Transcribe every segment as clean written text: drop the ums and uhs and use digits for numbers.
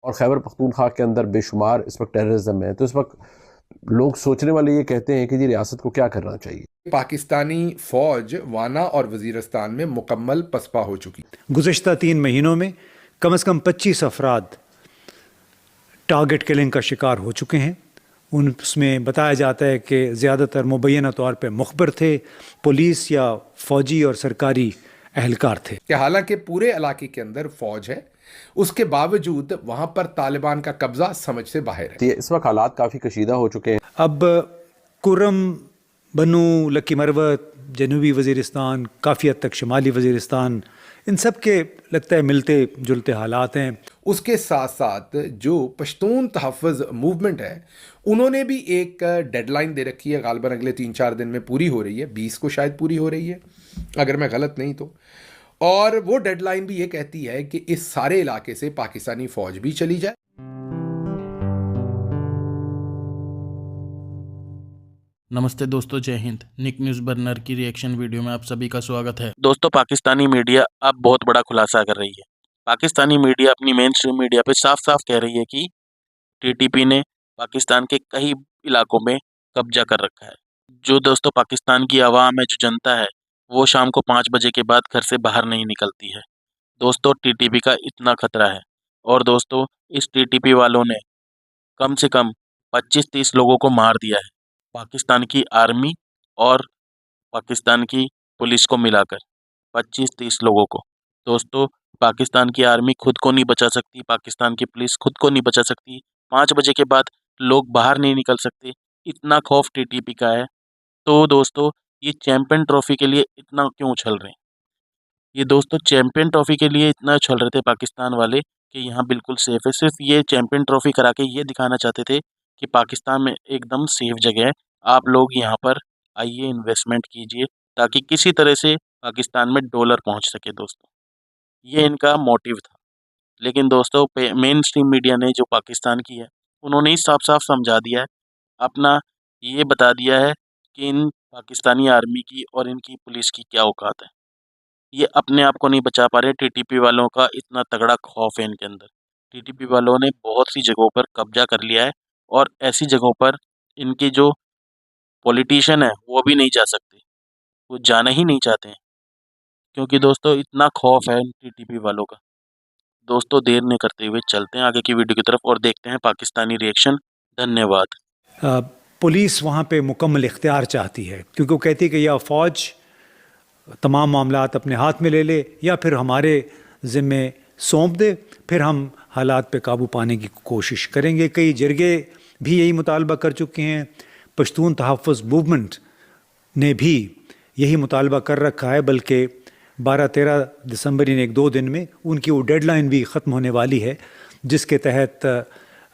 और खैबर पख्तूनख्वा के अंदर बेशुमार इस वक्त टेररिज्म है, तो इस वक्त लोग सोचने वाले ये कहते हैं कि जी रियासत को क्या करना चाहिए। पाकिस्तानी फौज वाना और वजीरिस्तान में मुकम्मल पसपा हो चुकी। गुज़श्ता 3 महीनों में कम से कम 25 अफराद टारगेट किलिंग का शिकार हो चुके हैं। उसमें बताया जाता है कि ज़्यादातर मुबैना तौर पर मुखबिर थे, पुलिस या फ़ौजी और सरकारी अहलकार थे। कि हालांकि पूरे इलाके के अंदर फौज है, उसके बावजूद वहां पर तालिबान का कब्जा समझ से बाहर है। इस वक्त हालात काफ़ी कशीदा हो चुके हैं। अब कुर्रम, बनू, लकी मरवत, जनूबी वज़ीरिस्तान, काफ़ी हद तक शुमाली वज़ीरिस्तान, इन सब के लगता है मिलते जुलते हालात हैं। उसके साथ साथ जो पश्तून तहफ़्फ़ुज़ मूवमेंट है, उन्होंने भी एक डेडलाइन दे रखी है, गालबन अगले 3-4 दिन में पूरी हो रही है, 20 को शायद पूरी हो रही है अगर मैं गलत नहीं तो। और वो डेडलाइन भी ये कहती है कि इस सारे इलाके से पाकिस्तानी फौज भी चली जाए। नमस्ते दोस्तों, जय हिंद। निक न्यूज़ बर्नर की रिएक्शन वीडियो में आप सभी का स्वागत है। दोस्तों, पाकिस्तानी मीडिया अब बहुत बड़ा खुलासा कर रही है। पाकिस्तानी मीडिया अपनी मेन स्ट्रीम मीडिया पे साफ साफ कह रही है कि टीटीपी ने पाकिस्तान के कई इलाकों में कब्जा कर रखा है। जो दोस्तों पाकिस्तान की आवाम है, जो जनता है, वो शाम को 5 बजे के बाद घर से बाहर नहीं निकलती है। दोस्तों, टीटीपी का इतना खतरा है। और दोस्तों, इस टीटीपी वालों ने कम से कम 25-30 लोगों को मार दिया है, पाकिस्तान की आर्मी और पाकिस्तान की पुलिस को मिलाकर 25-30 लोगों को। दोस्तों, पाकिस्तान की आर्मी खुद को नहीं बचा सकती, पाकिस्तान की पुलिस खुद को नहीं बचा सकती। 5 बजे के बाद लोग बाहर नहीं निकल सकते, इतना खौफ टीटीपी का है। तो दोस्तों, ये चैंपियन ट्रॉफी के लिए इतना क्यों उछल रहे हैं? ये दोस्तों चैंपियन ट्रॉफी के लिए इतना उछल रहे थे पाकिस्तान वाले कि यहाँ बिल्कुल सेफ है। सिर्फ ये चैंपियन ट्रॉफी करा के ये दिखाना चाहते थे कि पाकिस्तान में एकदम सेफ जगह है, आप लोग यहाँ पर आइए, इन्वेस्टमेंट कीजिए, ताकि किसी तरह से पाकिस्तान में डॉलर पहुँच सके। दोस्तों, ये इनका मोटिव था। लेकिन दोस्तों, मेन स्ट्रीम मीडिया ने जो पाकिस्तान की है, उन्होंने ही साफ साफ समझा दिया है, अपना ये बता दिया है कि इन पाकिस्तानी आर्मी की और इनकी पुलिस की क्या औकात है। ये अपने आप को नहीं बचा पा रहे। टीटीपी वालों का इतना तगड़ा खौफ है इनके अंदर। टीटीपी वालों ने बहुत सी जगहों पर कब्जा कर लिया है और ऐसी जगहों पर इनके जो पॉलिटिशियन है वो भी नहीं जा सकते, वो जाना ही नहीं चाहते हैं, क्योंकि दोस्तों इतना खौफ है टीटीपी वालों का। दोस्तों, देर नहीं करते हुए चलते हैं आगे की वीडियो की तरफ और देखते हैं पाकिस्तानी रिएक्शन। धन्यवाद। पुलिस वहाँ पे मुकम्मल इख्तियार चाहती है, क्योंकि वो कहती है कि या फ़ौज तमाम मामलात अपने हाथ में ले ले या फिर हमारे ज़िम्मे सौंप दे, फिर हम हालात पे काबू पाने की कोशिश करेंगे। कई जरगे भी यही मुतालबा कर चुके हैं। पश्तून तहफ़्फ़ुज़ मूवमेंट ने भी यही मुतालबा कर रखा है, बल्कि 12-13 दिसंबर इन 1-2 दिन में उनकी वो डेडलाइन भी ख़त्म होने वाली है, जिसके तहत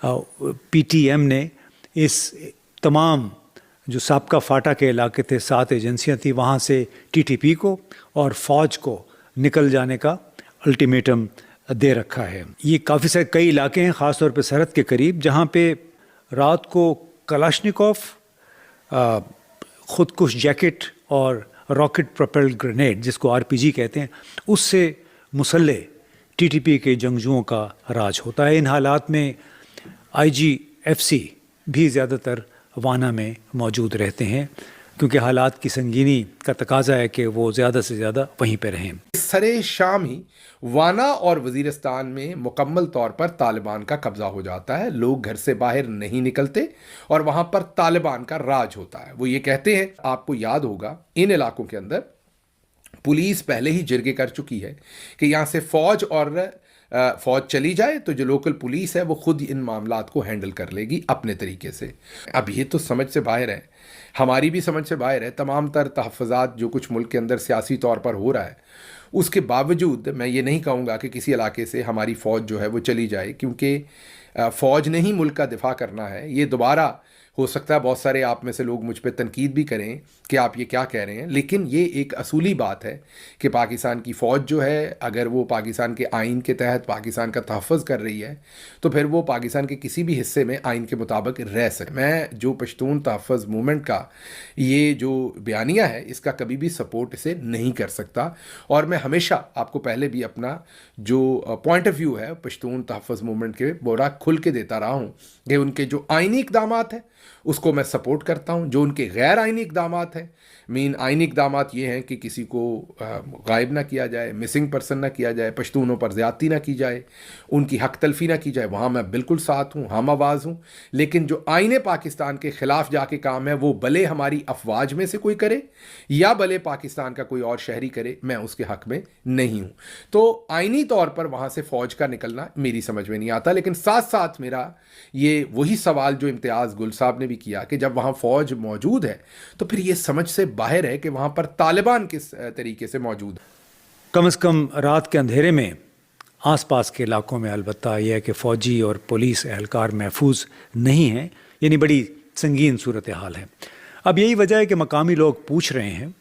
पीटीएम ने इस तमाम जो साबका फाटा के इलाके थे, 7 एजेंसियां थी, वहाँ से टीटीपी को और फ़ौज को निकल जाने का अल्टीमेटम दे रखा है। ये काफ़ी सारे कई इलाके हैं, ख़ास तौर पे सरहद के करीब, जहाँ पे रात को कलाशनिकोफ, ख़ुदकुश जैकेट और रॉकेट प्रोपेल्ड ग्रेनेड, जिसको आरपीजी कहते हैं, उससे मुसल्ले टीटीपी के जंगजुओं का राज होता है। इन हालात में आईजीएफसी भी ज़्यादातर वाना में मौजूद रहते हैं, क्योंकि हालात की संगीनी का तकाजा है कि वो ज़्यादा से ज़्यादा वहीं पर रहें। सरे शाम ही वाना और वजीरिस्तान में मुकम्मल तौर पर तालिबान का कब्जा हो जाता है। लोग घर से बाहर नहीं निकलते और वहां पर तालिबान का राज होता है। वो ये कहते हैं, आपको याद होगा, इन इलाकों के अंदर पुलिस पहले ही जिरगे कर चुकी है कि यहाँ से फौज चली जाए तो जो लोकल पुलिस है वो खुद इन मामलात को हैंडल कर लेगी अपने तरीके से। अब ये तो समझ से बाहर है, हमारी भी समझ से बाहर है। तमाम तर तहफ़्फ़ुज़ात जो कुछ मुल्क के अंदर सियासी तौर पर हो रहा है, उसके बावजूद मैं ये नहीं कहूँगा कि किसी इलाके से हमारी फ़ौज जो है वो चली जाए, क्योंकि फ़ौज ने ही मुल्क का दिफा करना है। ये दोबारा हो सकता है बहुत सारे आप में से लोग मुझ पे तनकीद भी करें कि आप ये क्या कह रहे हैं, लेकिन ये एक असूली बात है कि पाकिस्तान की फ़ौज जो है अगर वो पाकिस्तान के आइन के तहत पाकिस्तान का तहफ़्फ़ुज़ कर रही है तो फिर वो पाकिस्तान के किसी भी हिस्से में आइन के मुताबिक रह सके। मैं जो पश्तून तहफ़्फ़ुज़ मूवमेंट का ये जो बयानिया है इसका कभी भी सपोर्ट इसे नहीं कर सकता, और मैं हमेशा आपको पहले भी अपना जो पॉइंट ऑफ व्यू है पश्तून तहफ़्फ़ुज़ मूवमेंट के बड़ा खुल के देता रहा हूँ कि उनके जो आइनी इक़दामात हैं उसको मैं सपोर्ट करता हूँ, जो उनके गैर आइनी इक़दामात हैं, आइनी इक़दामात ये हैं कि किसी को गायब ना किया जाए, मिसिंग पर्सन ना किया जाए, पश्तूनों पर ज़्यादती ना की जाए, उनकी हक तलफ़ी ना की जाए, वहाँ मैं बिल्कुल साथ हूँ, हम आवाज़ हूँ। लेकिन जो आइने पाकिस्तान के ख़िलाफ़ जाके काम है वो भले हमारी अफवाज में से कोई करे या भले पाकिस्तान का कोई और शहरी करे, मैं उसके हक़ में नहीं हूँ। तो आइनी तौर पर वहाँ से फ़ौज का निकलना मेरी समझ में नहीं आता, लेकिन साथ साथ मेरा ये वही सवाल जो इम्तियाज़ गुल साहब ने भी किया कि जब वहाँ फ़ौज मौजूद है तो फिर ये समझ से बाहर है कि वहाँ पर तालिबान किस तरीके से मौजूद है। कम से कम रात के अंधेरे में आसपास के इलाकों में अलबत्ता यह है कि फ़ौजी और पुलिस एहलकार महफूज नहीं हैं, यानी बड़ी संगीन सूरत हाल है। अब यही वजह है कि मकामी लोग पूछ रहे हैं,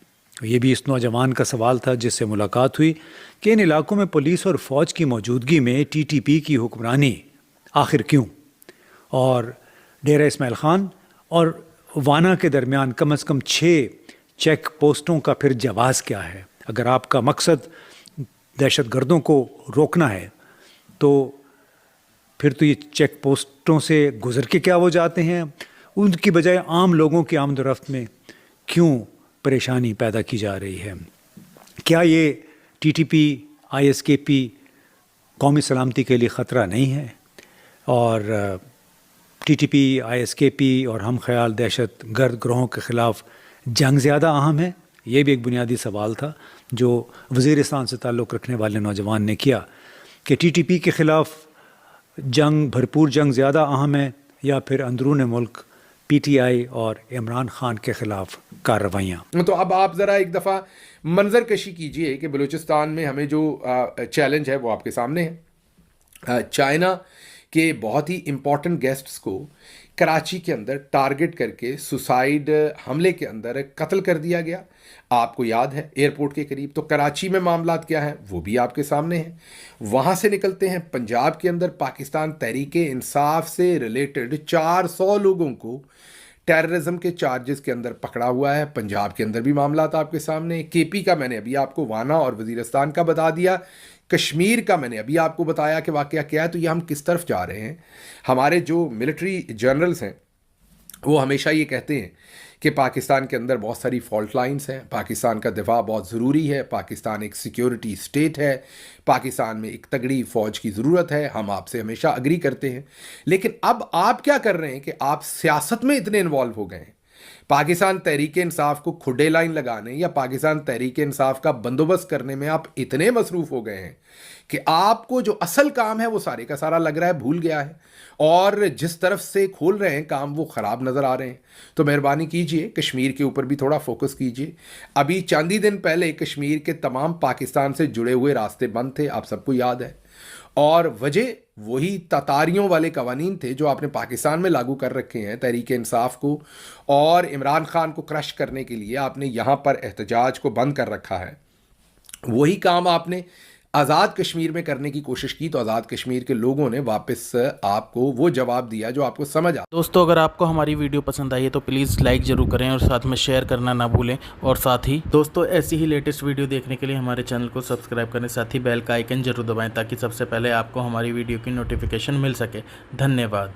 ये भी इस नौजवान का सवाल था जिससे मुलाकात हुई, कि इन इलाकों में पुलिस और फ़ौज की मौजूदगी में TTP की हुक्मरानी आखिर क्यों, और डेरा इस्माइल ख़ान और वाना के दरमियान कम से कम 6 चेक पोस्टों का फिर जवाज़ क्या है। अगर आपका मकसद दहशतगर्दों को रोकना है तो फिर तो ये चेक पोस्टों से गुजर के क्या वो जाते हैं, उनकी बजाय आम लोगों की आमद-ओ-रफ्त में क्यों परेशानी पैदा की जा रही है। क्या ये TTP ISKP कौमी सलामती के लिए ख़तरा नहीं है, और TTP ISKP और हम ख्याल दहशत गर्द ग्रोहों के ख़िलाफ़ जंग ज़्यादा अहम है। ये भी एक बुनियादी सवाल था जो वज़ीरिस्तान से ताल्लुक़ रखने वाले नौजवान ने किया कि TTP के ख़िलाफ़ जंग, भरपूर जंग ज़्यादा अहम है या फिर अंदरून मुल्क PTI और इमरान ख़ान के ख़िलाफ़ कार्रवाइयाँ। तो अब आप ज़रा एक दफ़ा मंजर कशी कीजिए कि बलूचिस्तान में हमें जो चैलेंज है वो आपके सामने है। चाइना के बहुत ही इम्पॉर्टेंट गेस्ट्स को कराची के अंदर टारगेट करके सुसाइड हमले के अंदर कत्ल कर दिया गया, आपको याद है, एयरपोर्ट के करीब। तो कराची में मामलात क्या हैं वो भी आपके सामने हैं। वहाँ से निकलते हैं पंजाब के अंदर पाकिस्तान तहरीके इंसाफ से रिलेटेड 400 लोगों को टेररिज्म के चार्जेस के अंदर पकड़ा हुआ है। पंजाब के अंदर भी मामलात आपके सामने। KP का मैंने अभी आपको वाना और वज़ीरिस्तान का बता दिया, कश्मीर का मैंने अभी आपको बताया कि वाक़या क्या है। तो ये हम किस तरफ जा रहे हैं। हमारे जो मिलिट्री जनरल्स हैं वो हमेशा ये कहते हैं कि पाकिस्तान के अंदर बहुत सारी फॉल्ट लाइंस हैं, पाकिस्तान का दिफा बहुत ज़रूरी है, पाकिस्तान एक सिक्योरिटी स्टेट है, पाकिस्तान में एक तगड़ी फ़ौज की ज़रूरत है। हम आपसे हमेशा अग्री करते हैं, लेकिन अब आप क्या कर रहे हैं कि आप सियासत में इतने इन्वॉल्व हो गए हैं, पाकिस्तान तहरीके इंसाफ को खुडे लाइन लगाने या पाकिस्तान तहरीके इंसाफ का बंदोबस्त करने में आप इतने मसरूफ़ हो गए हैं कि आपको जो असल काम है वो सारे का सारा लग रहा है भूल गया है, और जिस तरफ से खोल रहे हैं काम वो ख़राब नज़र आ रहे हैं। तो मेहरबानी कीजिए कश्मीर के ऊपर भी थोड़ा फोकस कीजिए। अभी चंद ही दिन पहले कश्मीर के तमाम पाकिस्तान से जुड़े हुए रास्ते बंद थे, आप सबको याद है, और वजह वही ततारियों वाले कवानीन थे जो आपने पाकिस्तान में लागू कर रखे हैं तहरीक इंसाफ को, और इमरान खान को क्रश करने के लिए आपने यहाँ पर एहतजाज को बंद कर रखा है। वही काम आपने आज़ाद कश्मीर में करने की कोशिश की तो आज़ाद कश्मीर के लोगों ने वापस आपको वो जवाब दिया जो आपको समझ आ। दोस्तों, अगर आपको हमारी वीडियो पसंद आई है तो प्लीज़ लाइक ज़रूर करें और साथ में शेयर करना ना भूलें। और साथ ही दोस्तों, ऐसी ही लेटेस्ट वीडियो देखने के लिए हमारे चैनल को सब्सक्राइब करें, साथ ही बेल का आइकन ज़रूर दबाएं ताकि सबसे पहले आपको हमारी वीडियो की नोटिफिकेशन मिल सके। धन्यवाद।